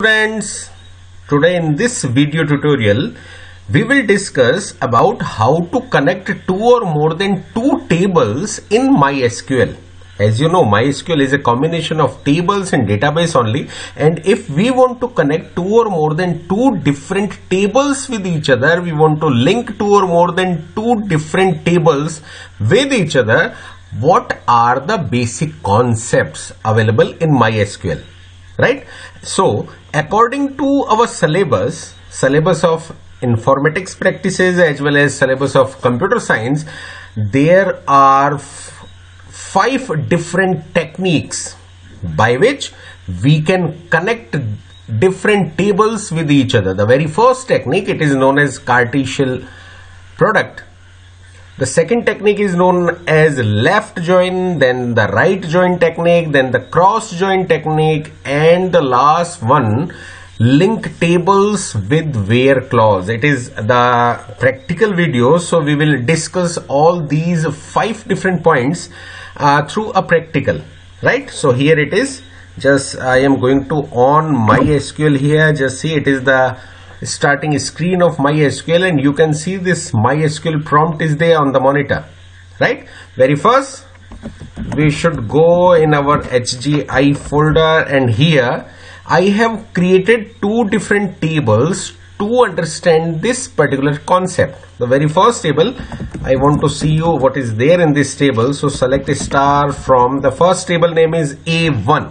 Friends, today in this video tutorial we will discuss about how to connect two or more than two tables in MySQL. As you know, MySQL is a combination of tables and database only, and if we want to connect two or more than two different tables with each other, we want to link two or more than two different tables with each other, what are the basic concepts available in MySQL? Right? So according to our syllabus of informatics practices as well as syllabus of computer science, there are five different techniques by which we can connect different tables with each other. The very first technique, it is known as Cartesian product. The second technique is known as left join, then the right join technique, then the cross join technique, and the last one, link tables with where clause. It is the practical video, so we will discuss all these five different points through a practical, right? So here it is. Just I am going to on MySQL here. Just see, it is the starting screen of MySQL, and you can see this MySQL prompt is there on the monitor, right? Very first we should go in our HGI folder, and here I have created two different tables to understand this particular concept. The very first table, I want to see you what is there in this table, so select a star from the first table name is A1,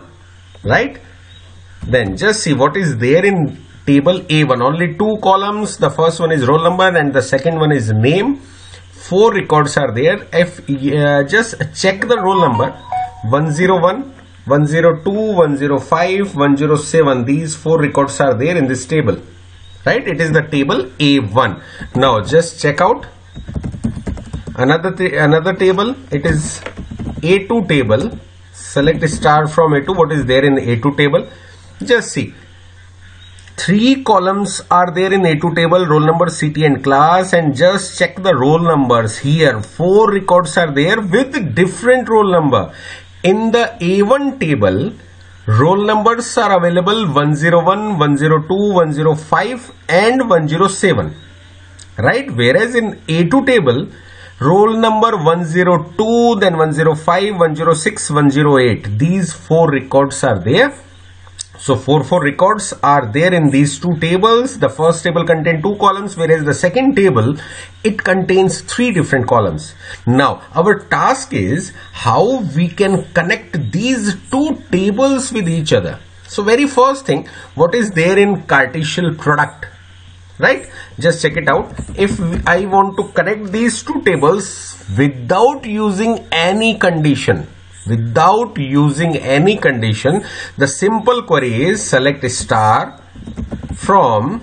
right? Then just see what is there in table A1. Only two columns. The first one is roll number and the second one is name. Four records are there. If just check the roll number 101, 102, 105, 107. These four records are there in this table, right? It is the table A1. Now just check out another table. It is A2 table. Select a star from A2. What is there in the A2 table? Just see. Three columns are there in A2 table, roll number, city and class, and just check the roll numbers here. Four records are there with different roll number. In the A1 table, roll numbers are available 101, 102, 105 and 107, right? Whereas in A2 table, roll number 102, then 105, 106, 108. These four records are there. So four records are there in these two tables. The first table contains two columns, whereas the second table, it contains three different columns. Now our task is how we can connect these two tables with each other. So very first thing, what is there in Cartesian product, right? Just check it out. If I want to connect these two tables without using any condition, the simple query is select a star from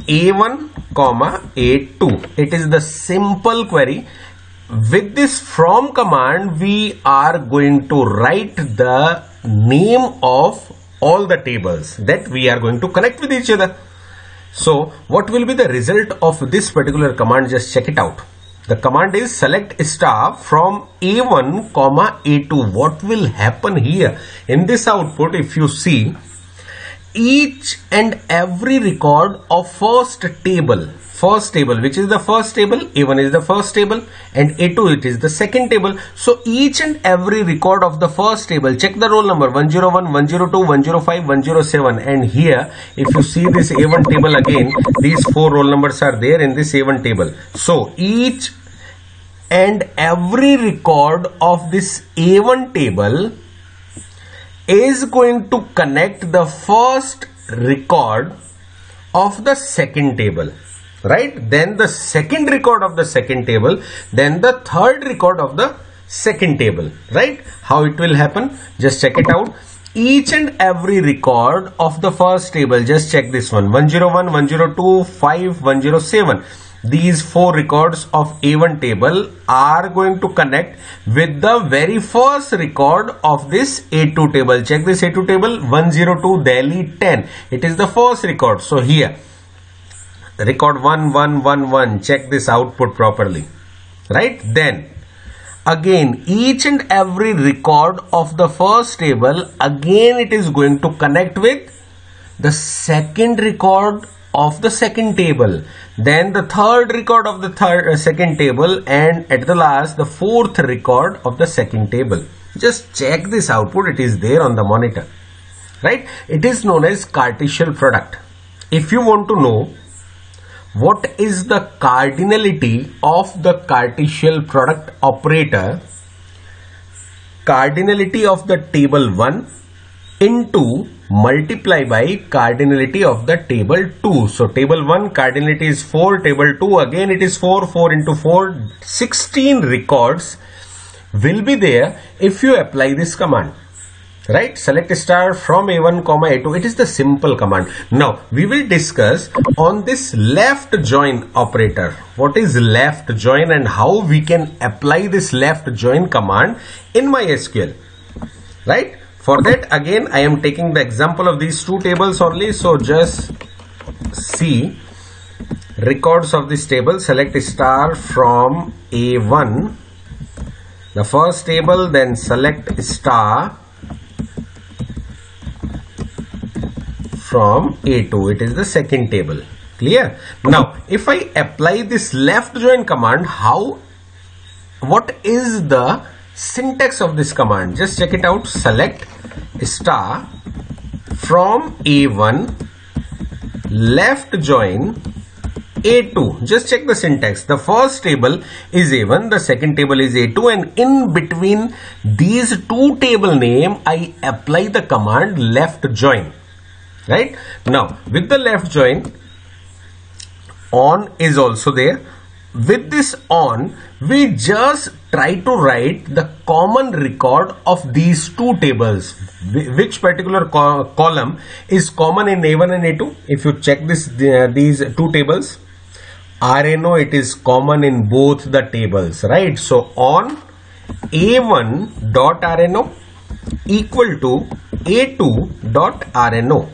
A1, A2. It is the simple query. With this from command, we are going to write the name of all the tables that we are going to connect with each other. So what will be the result of this particular command? Just check it out. The command is select star from A1, A2. What will happen here in this output? If you see, each and every record of first table, which is the first table, A1 is the first table and A2 it is the second table. So each and every record of the first table, check the roll number 101, 102, 105, 107, and here if you see this A1 table again, these four roll numbers are there in this A1 table. So each and every record of this A1 table is going to connect the first record of the second table, right? Then the second record of the second table, then the third record of the second table, right? How it will happen? Just check it out. Each and every record of the first table, just check this one, 101, 102, 5, 107. These four records of A1 table are going to connect with the very first record of this A2 table. Check this A2 table, 102 Delhi 10. It is the first record. So here, record 1111, check this output properly, right? Then again each and every record of the first table, again it is going to connect with the second record of the second table, then the third record of the second table, and at the last the fourth record of the second table. Just check this output, it is there on the monitor, right? It is known as Cartesian product. If you want to know what is the cardinality of the Cartesian product operator, cardinality of the table 1 into multiply by cardinality of the table 2. So table 1 cardinality is 4, table 2 again it is 4, 4 into 4, 16 records will be there if you apply this command, right? Select star from A1, A2. It is the simple command. Now we will discuss on this left join operator. What is left join and how we can apply this left join command in MySQL, right? For that, again I am taking the example of these two tables only. So just see records of this table. Select star from A1, the first table, then select star from A2, it is the second table. Clear? Now if I apply this left join command, what is the syntax of this command? Just check it out. Select star from A1, left join A2. Just check the syntax. The first table is A1, the second table is A2, and in between these two table name I apply the command left join, right? Now with the left join, on is also there. With this on, we just try to write the common record of these two tables. Which particular column is common in A1 and A2? If you check these two tables, RNO, it is common in both the tables, right? So on A1 dot RNO equal to A2 dot RNO,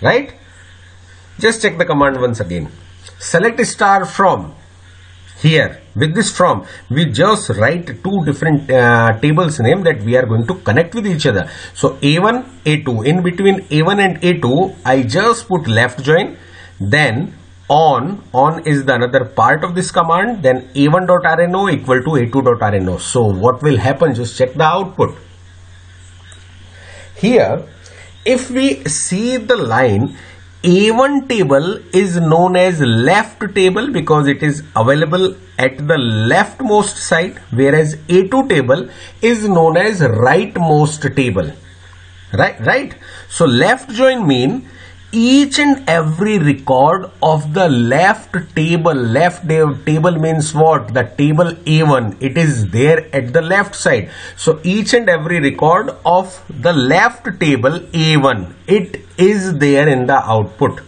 right? Just check the command once again. Select star from. Here with this from, we just write two different tables name that we are going to connect with each other. So A1, A2, in between A1 and A2 I just put left join, then on is the another part of this command, then A1.RNO equal to A2.RNO. So what will happen? Just check the output. Here if we see the line, A1 table is known as left table because it is available at the leftmost side, whereas A2 table is known as rightmost table, right? So left join mean each and every record of the left table. Left table means what? The table A1, it is there at the left side. So each and every record of the left table A1, it is there in the output.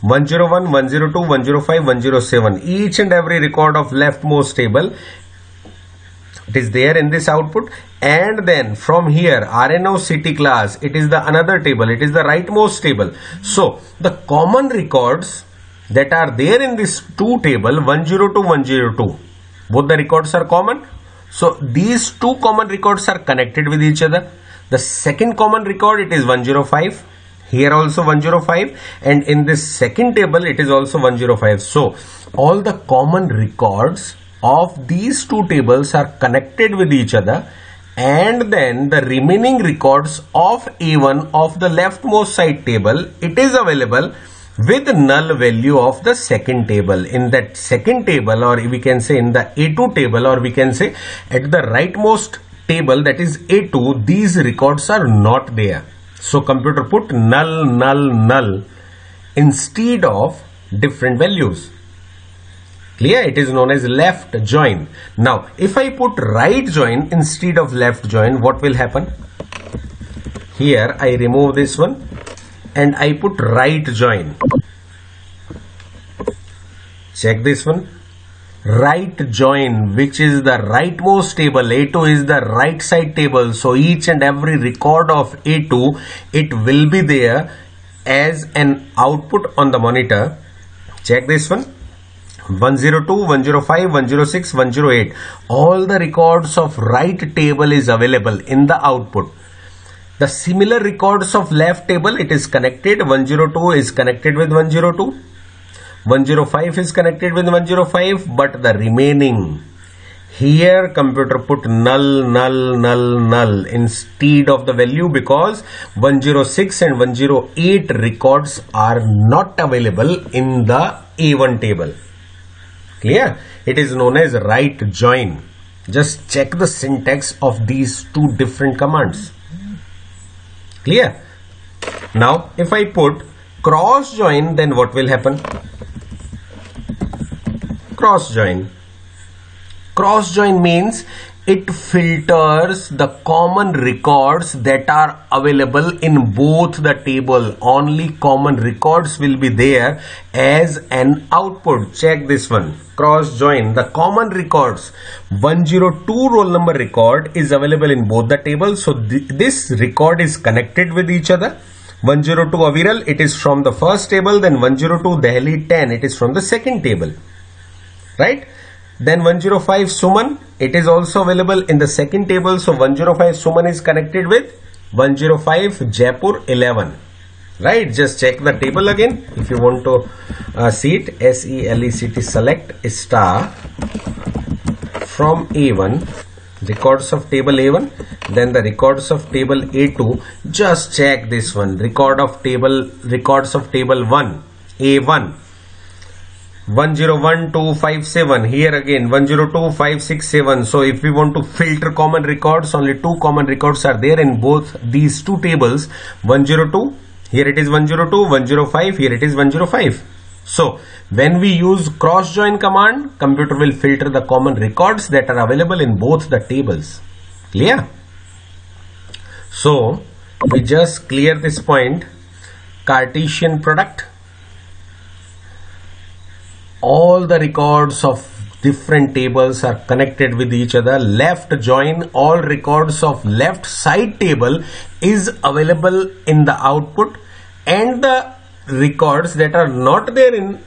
101, 102, 105, 107. Each and every record of leftmost table, it is there in this output. And then from here RNO city class, it is the another table, it is the rightmost table. So the common records that are there in this two table, 102, 102, both the records are common. So these two common records are connected with each other. The second common record, it is 105. Here also 105, and in this second table it is also 105. So all the common records of these two tables are connected with each other, and then the remaining records of A1 of the leftmost side table, it is available with null value of the second table. In that second table, or we can say in the A2 table, or we can say at the rightmost table, that is A2, these records are not there. So computer put null, null, null instead of different values. Clear? It is known as left join. Now if I put right join instead of left join, what will happen? Here I remove this one and I put right join. Check this one. Right join, which is the rightmost table. A2 is the right side table. So each and every record of A2, it will be there as an output on the monitor. Check this one. 102, 105, 106, 108. All the records of right table is available in the output. The similar records of left table, it is connected. 102 is connected with 102. 105 is connected with 105, but the remaining, here computer put null, null, null, null instead of the value because 106 and 108 records are not available in the A1 table. Clear? It is known as right join. Just check the syntax of these two different commands. Clear? Now, if I put cross join, then what will happen? Cross join. Cross join means it filters the common records that are available in both the table. Only common records will be there as an output. Check this one. Cross join. The common records 102 roll number record is available in both the tables. So this record is connected with each other. 102 Aviral, it is from the first table. Then 102 Delhi 10, it is from the second table. Right? Then 105 Suman, it is also available in the second table. So 105 Suman is connected with 105 Jaipur 11. Right? Just check the table again. If you want to see it, SELECT select star from A1, records of table A1, then the records of table A2. Just check this one. Records of table 1, A1. 101257, here again 102567. So if we want to filter common records, only two common records are there in both these two tables. 102, here it is 102, 105, here it is 105. So when we use cross join command, computer will filter the common records that are available in both the tables. Clear? So we just clear this point. Cartesian product. All the records of different tables are connected with each other. Left join, all records of left side table is available in the output, and the records that are not there in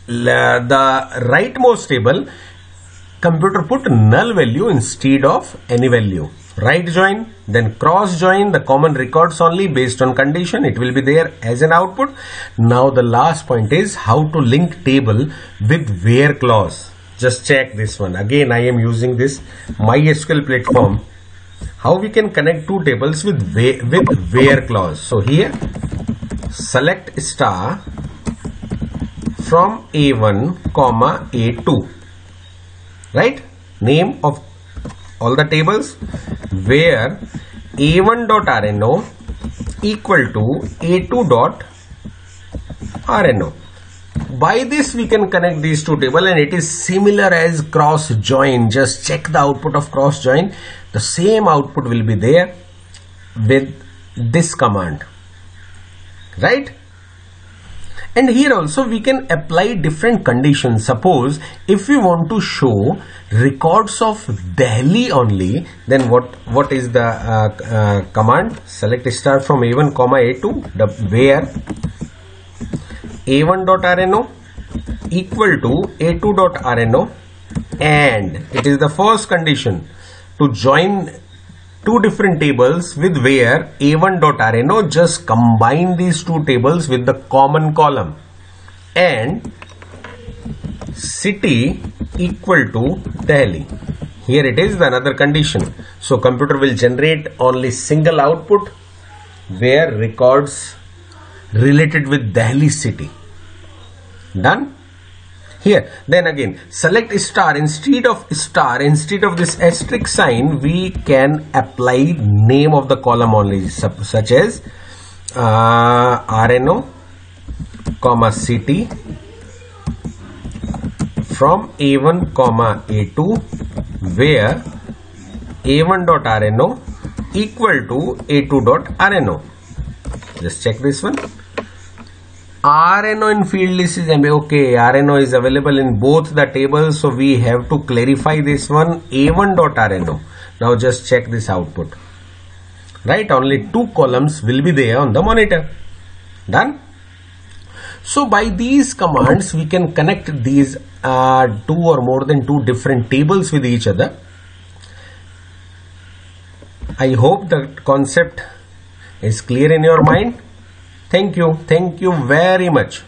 the rightmost table, computer put null value instead of any value. Right join, then cross join, the common records only based on condition, it will be there as an output. Now the last point is how to link table with where clause. Just check this one. Again, I am using this MySQL platform. How we can connect two tables with where clause. So here select star from A1, A2. Right? Name of all the tables where A1.RNO equal to A2.RNO. By this we can connect these two tables, and it is similar as cross join. Just check the output of cross join. The same output will be there with this command. Right? And here also we can apply different conditions. Suppose if we want to show records of Delhi only, then what is the command? Select star from A1, A2, where A1.RNO equal to A2.RNO, and it is the first condition to join two different tables with where A1.RNO. Just combine these two tables with the common column, and city equal to Delhi. Here it is the another condition. So computer will generate only single output where records related with Delhi city. Done? Here, then again, select star. Instead of this asterisk sign, we can apply name of the column only, such as RNO, city from A1, A2, where A1.RNO equal to A2.RNO. Just check this one. RNO in field list is okay. RNO is available in both the tables, so we have to clarify this one. A1.RNO. Now just check this output. Right? Only two columns will be there on the monitor. Done? So by these commands, we can connect these two or more than two different tables with each other. I hope the concept is clear in your mind. Thank you very much.